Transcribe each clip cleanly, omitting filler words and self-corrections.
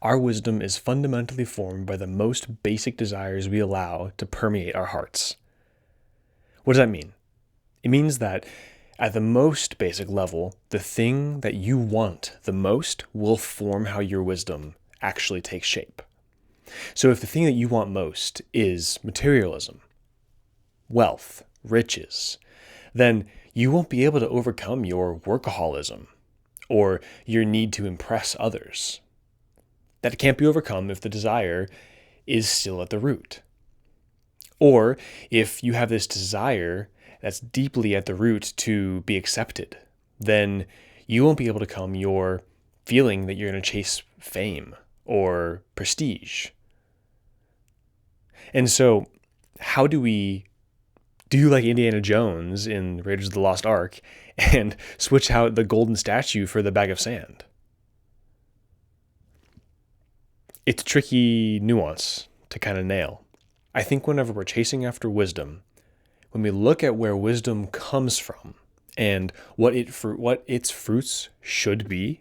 Our wisdom is fundamentally formed by the most basic desires we allow to permeate our hearts. What does that mean? It means that at the most basic level, the thing that you want the most will form how your wisdom actually takes shape. So if the thing that you want most is materialism, wealth, riches, then you won't be able to overcome your workaholism or your need to impress others. That can't be overcome if the desire is still at the root. Or if you have this desire that's deeply at the root to be accepted, then you won't be able to come your feeling that you're going to chase fame or prestige. And so, how do we do like Indiana Jones in Raiders of the Lost Ark and switch out the golden statue for the bag of sand? It's a tricky nuance to kind of nail. I think whenever we're chasing after wisdom, when we look at where wisdom comes from and what its fruits should be,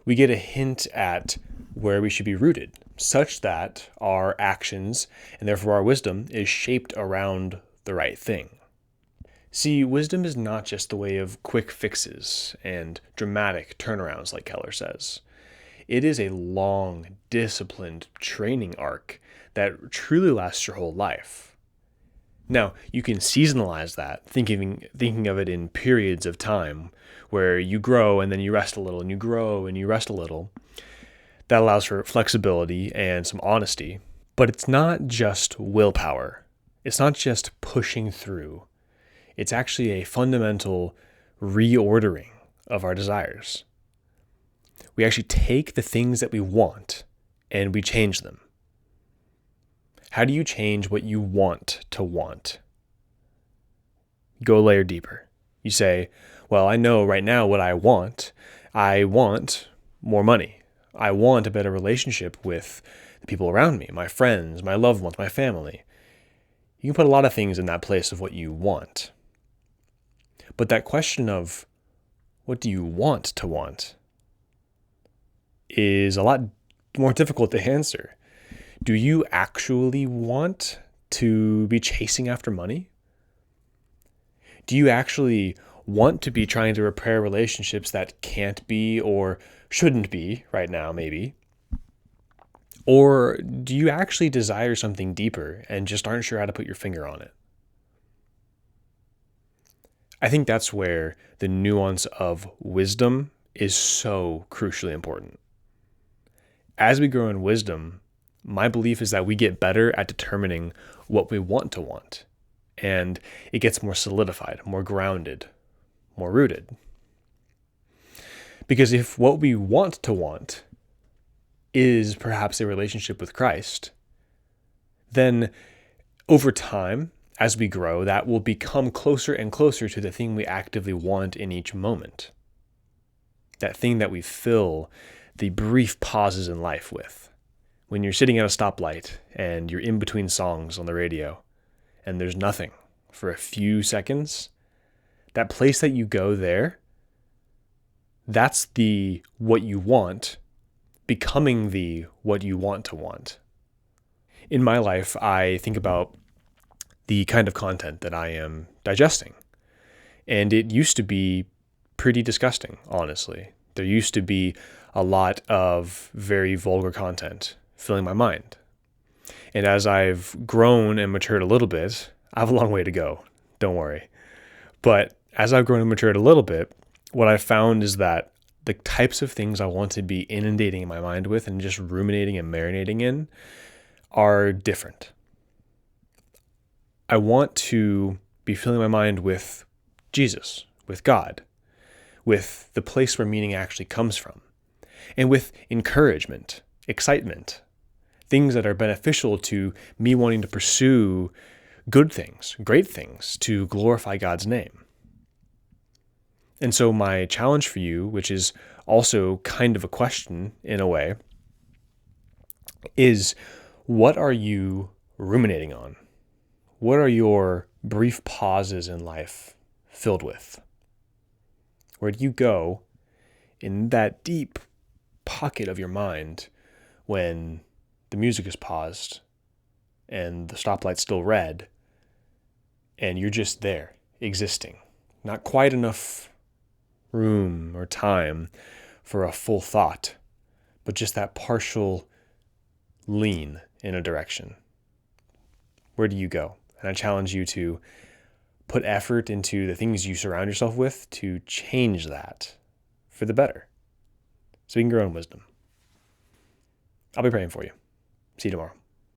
we get a hint at where we should be rooted, such that our actions and therefore our wisdom is shaped around the right thing. See, wisdom is not just the way of quick fixes and dramatic turnarounds, like Keller says. It is a long, disciplined training arc that truly lasts your whole life. Now, you can seasonalize that, thinking of it in periods of time where you grow and then you rest a little, and you grow and you rest a little. That allows for flexibility and some honesty. But it's not just willpower. It's not just pushing through. It's actually a fundamental reordering of our desires. We actually take the things that we want and we change them. How do you change what you want to want? Go a layer deeper. You say, well, I know right now what I want. I want more money. I want a better relationship with the people around me, my friends, my loved ones, my family. You can put a lot of things in that place of what you want. But that question of what do you want to want is a lot more difficult to answer. Do you actually want to be chasing after money? Do you actually want to be trying to repair relationships that can't be or shouldn't be right now, maybe? Or do you actually desire something deeper and just aren't sure how to put your finger on it? I think that's where the nuance of wisdom is so crucially important. As we grow in wisdom, my belief is that we get better at determining what we want to want, and it gets more solidified, more grounded, more rooted. Because if what we want to want is perhaps a relationship with Christ, then over time, as we grow, that will become closer and closer to the thing we actively want in each moment. That thing that we fill the brief pauses in life with. When you're sitting at a stoplight and you're in between songs on the radio and there's nothing for a few seconds, that place that you go there, that's the what you want becoming the what you want to want. In my life, I think about the kind of content that I am digesting. And it used to be pretty disgusting, honestly. There used to be a lot of very vulgar content filling my mind. And as I've grown and matured a little bit, I have a long way to go, don't worry. But as I've grown and matured a little bit, what I've found is that the types of things I want to be inundating my mind with and just ruminating and marinating in are different. I want to be filling my mind with Jesus, with God, with the place where meaning actually comes from, and with encouragement, excitement, things that are beneficial to me wanting to pursue good things, great things, to glorify God's name. And so my challenge for you, which is also kind of a question in a way, is what are you ruminating on? What are your brief pauses in life filled with? Where do you go in that deep pocket of your mind when the music is paused and the stoplight's still red and you're just there, existing. Not quite enough room or time for a full thought, but just that partial lean in a direction. Where do you go? And I challenge you to put effort into the things you surround yourself with to change that for the better, so you can grow in wisdom. I'll be praying for you. See you tomorrow.